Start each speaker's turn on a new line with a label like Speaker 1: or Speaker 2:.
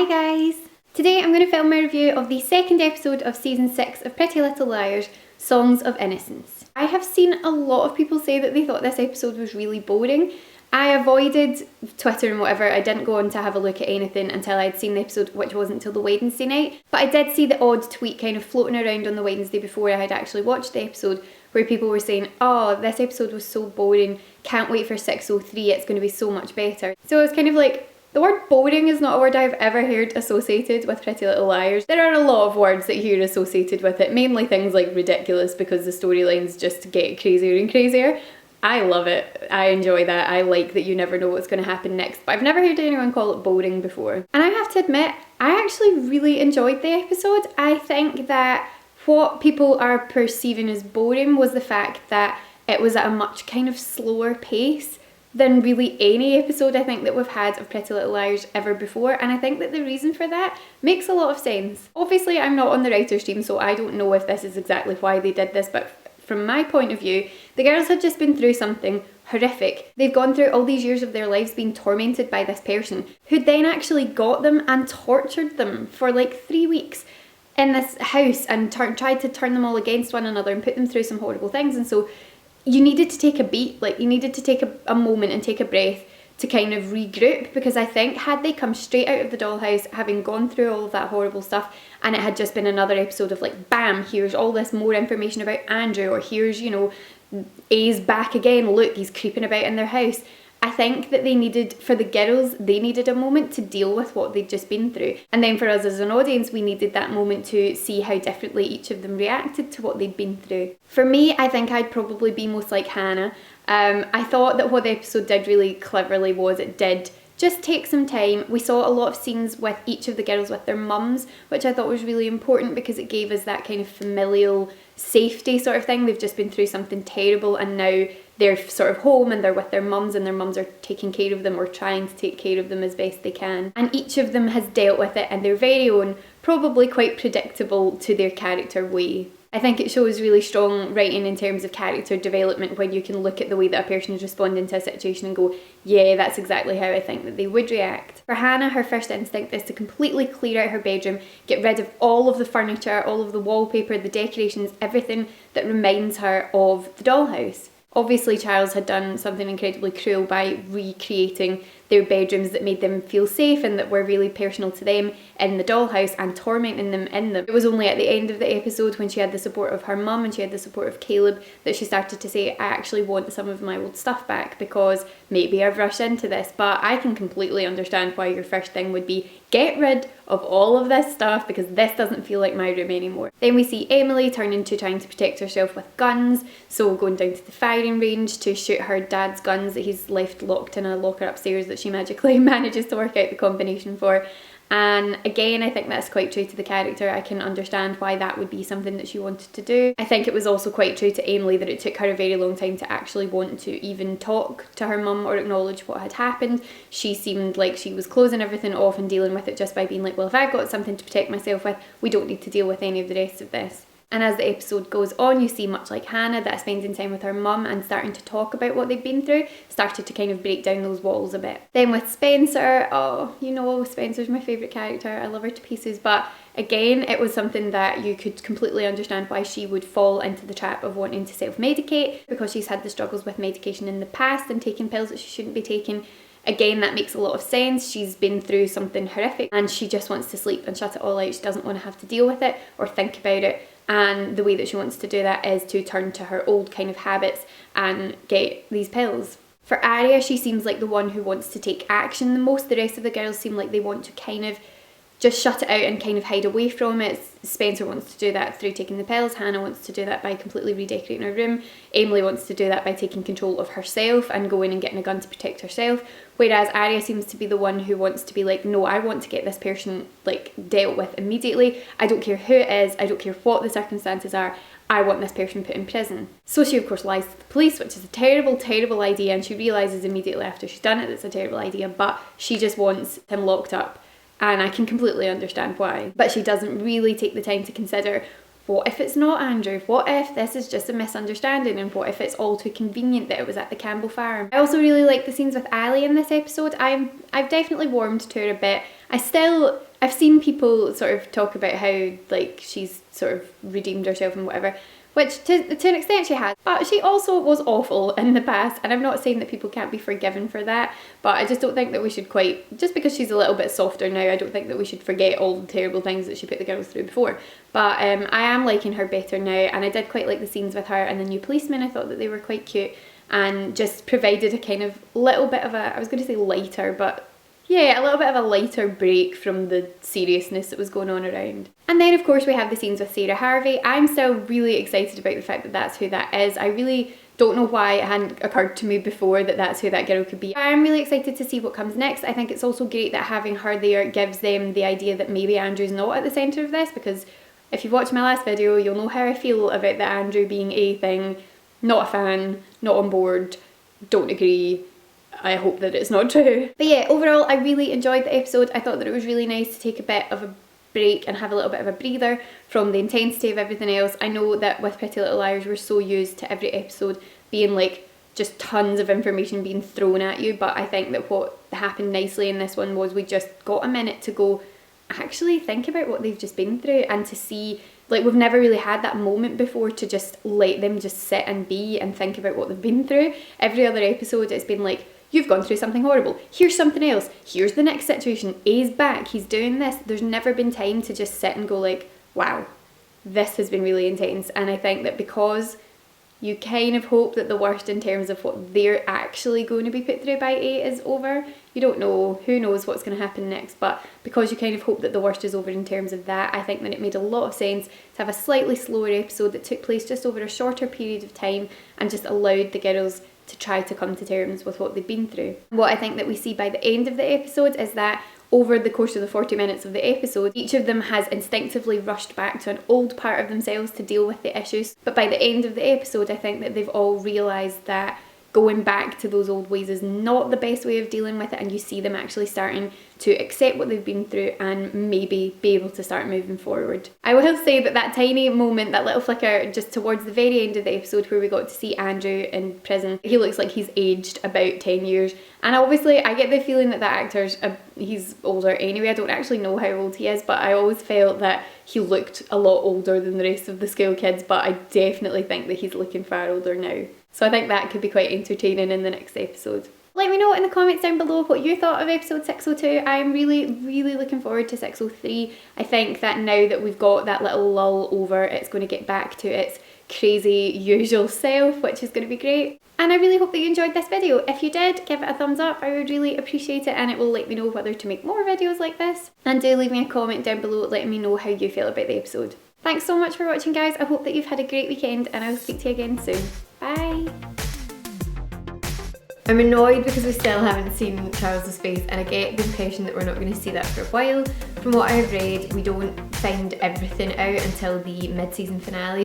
Speaker 1: Hi guys! Today I'm going to film my review of the second episode of season 6 of Pretty Little Liars, Songs of Innocence. I have seen a lot of people say that they thought this episode was really boring. I avoided Twitter and whatever. I didn't go on to have a look at anything until I'd seen the episode, which wasn't until the Wednesday night. But I did see the odd tweet kind of floating around on the Wednesday before I had actually watched the episode, where people were saying, oh, this episode was so boring, can't wait for 603, it's going to be so much better. So it's kind of like, the word boring is not a word I've ever heard associated with Pretty Little Liars. There are a lot of words that you hear associated with it, mainly things like ridiculous because the storylines just get crazier and crazier. I love it. I enjoy that. I like that you never know what's going to happen next. But I've never heard anyone call it boring before. And I have to admit, I actually really enjoyed the episode. I think that what people are perceiving as boring was the fact that it was at a much kind of slower pace than really any episode I think that we've had of Pretty Little Liars ever before, and I think that the reason for that makes a lot of sense. Obviously I'm not on the writer's team, so I don't know if this is exactly why they did this, but from my point of view, the girls had just been through something horrific. They've gone through all these years of their lives being tormented by this person who then actually got them and tortured them for like 3 weeks in this house and tried to turn them all against one another and put them through some horrible things. And so you needed to take a beat, like you needed to take a moment and take a breath to kind of regroup, because I think had they come straight out of the dollhouse having gone through all of that horrible stuff and it had just been another episode of like, bam, here's all this more information about Andrew, or here's, you know, A's back again, look, he's creeping about in their house. I think that they needed, for the girls, they needed a moment to deal with what they'd just been through. And then for us as an audience, we needed that moment to see how differently each of them reacted to what they'd been through. For me, I think I'd probably be most like Hannah. I thought that what the episode did really cleverly was it did just take some time. We saw a lot of scenes with each of the girls with their mums, which I thought was really important because it gave us that kind of familial safety sort of thing. They've just been through something terrible and now they're sort of home and they're with their mums and their mums are taking care of them or trying to take care of them as best they can. And each of them has dealt with it in their very own, probably quite predictable to their character way. I think it shows really strong writing in terms of character development when you can look at the way that a person is responding to a situation and go, yeah, that's exactly how I think that they would react. For Hannah, her first instinct is to completely clear out her bedroom, get rid of all of the furniture, all of the wallpaper, the decorations, everything that reminds her of the dollhouse. Obviously, Charles had done something incredibly cruel by recreating their bedrooms that made them feel safe and that were really personal to them in the dollhouse and tormenting them in them. It was only at the end of the episode, when she had the support of her mum and she had the support of Caleb, that she started to say, I actually want some of my old stuff back because maybe I've rushed into this. But I can completely understand why your first thing would be get rid of all of this stuff because this doesn't feel like my room anymore. Then we see Emily turn into trying to protect herself with guns, so going down to the firing range to shoot her dad's guns that he's left locked in a locker upstairs that she magically manages to work out the combination for. And again, I think that's quite true to the character. I can understand why that would be something that she wanted to do. I think it was also quite true to Emily that it took her a very long time to actually want to even talk to her mum or acknowledge what had happened. She seemed like she was closing everything off and dealing with it just by being like, well, if I've got something to protect myself with, we don't need to deal with any of the rest of this. And as the episode goes on, you see much like Hannah that spending time with her mum and starting to talk about what they've been through started to kind of break down those walls a bit. Then with Spencer, oh, you know, Spencer's my favourite character. I love her to pieces, but again, it was something that you could completely understand why she would fall into the trap of wanting to self-medicate because she's had the struggles with medication in the past and taking pills that she shouldn't be taking. Again, that makes a lot of sense. She's been through something horrific and she just wants to sleep and shut it all out. She doesn't want to have to deal with it or think about it. And the way that she wants to do that is to turn to her old kind of habits and get these pills. For Aria, she seems like the one who wants to take action the most. The rest of the girls seem like they want to kind of just shut it out and kind of hide away from it. Spencer wants to do that through taking the pills. Hannah wants to do that by completely redecorating her room. Emily wants to do that by taking control of herself and going and getting a gun to protect herself. Whereas Aria seems to be the one who wants to be like, no, I want to get this person like dealt with immediately. I don't care who it is. I don't care what the circumstances are. I want this person put in prison. So she of course lies to the police, which is a terrible, terrible idea. And she realises immediately after she's done it that it's a terrible idea, but she just wants him locked up. And I can completely understand why. But she doesn't really take the time to consider, what if it's not Andrew? What if this is just a misunderstanding? And what if it's all too convenient that it was at the Campbell farm? I also really like the scenes with Ali in this episode. I've definitely warmed to her a bit. I I've seen people sort of talk about how like she's sort of redeemed herself and whatever, which to an extent she has, but she also was awful in the past, and I'm not saying that people can't be forgiven for that, but I just don't think that we should quite, just because she's a little bit softer now, I don't think that we should forget all the terrible things that she put the girls through before. But I am liking her better now, and I did quite like the scenes with her and the new policeman. I thought that they were quite cute and just provided a kind of little bit of a, I was going to say lighter, but yeah, a little bit of a lighter break from the seriousness that was going on around. And then of course we have the scenes with Sarah Harvey. I'm still really excited about the fact that that's who that is. I really don't know why it hadn't occurred to me before that that's who that girl could be. I'm really excited to see what comes next. I think it's also great that having her there gives them the idea that maybe Andrew's not at the centre of this, because if you've watched my last video, you'll know how I feel about the Andrew being a thing. Not a fan, not on board, don't agree. I hope that it's not true. But yeah, overall I really enjoyed the episode. I thought that it was really nice to take a bit of a break and have a little bit of a breather from the intensity of everything else. I know that with Pretty Little Liars we're so used to every episode being like just tons of information being thrown at you, but I think that what happened nicely in this one was we just got a minute to go actually think about what they've just been through, and to see, like, we've never really had that moment before to just let them just sit and be and think about what they've been through. Every other episode it's been like, you've gone through something horrible, here's something else, here's the next situation, A's back, he's doing this. There's never been time to just sit and go like, wow, this has been really intense. And I think that because you kind of hope that the worst in terms of what they're actually going to be put through by A is over. You don't know, who knows what's going to happen next, but because you kind of hope that the worst is over in terms of that, I think that it made a lot of sense to have a slightly slower episode that took place just over a shorter period of time and just allowed the girls to try to come to terms with what they've been through. What I think that we see by the end of the episode is that over the course of the 40 minutes of the episode, each of them has instinctively rushed back to an old part of themselves to deal with the issues. But by the end of the episode, I think that they've all realised that going back to those old ways is not the best way of dealing with it, and you see them actually starting to accept what they've been through and maybe be able to start moving forward. I will say that that tiny moment, that little flicker just towards the very end of the episode where we got to see Andrew in prison, he looks like he's aged about 10 years. And obviously I get the feeling that that actor's, he's older anyway. I don't actually know how old he is, but I always felt that he looked a lot older than the rest of the school kids, but I definitely think that he's looking far older now. So I think that could be quite entertaining in the next episode. Let me know in the comments down below what you thought of episode 602. I am really looking forward to 603. I think that now that we've got that little lull over, it's going to get back to its crazy usual self, which is going to be great. And I really hope that you enjoyed this video. If you did, give it a thumbs up. I would really appreciate it, and it will let me know whether to make more videos like this. And do leave me a comment down below letting me know how you feel about the episode. Thanks so much for watching, guys. I hope that you've had a great weekend, and I will speak to you again soon. Bye! I'm annoyed because we still haven't seen Charles's face, and I get the impression that we're not going to see that for a while. From what I have read, we don't find everything out until the mid-season finale.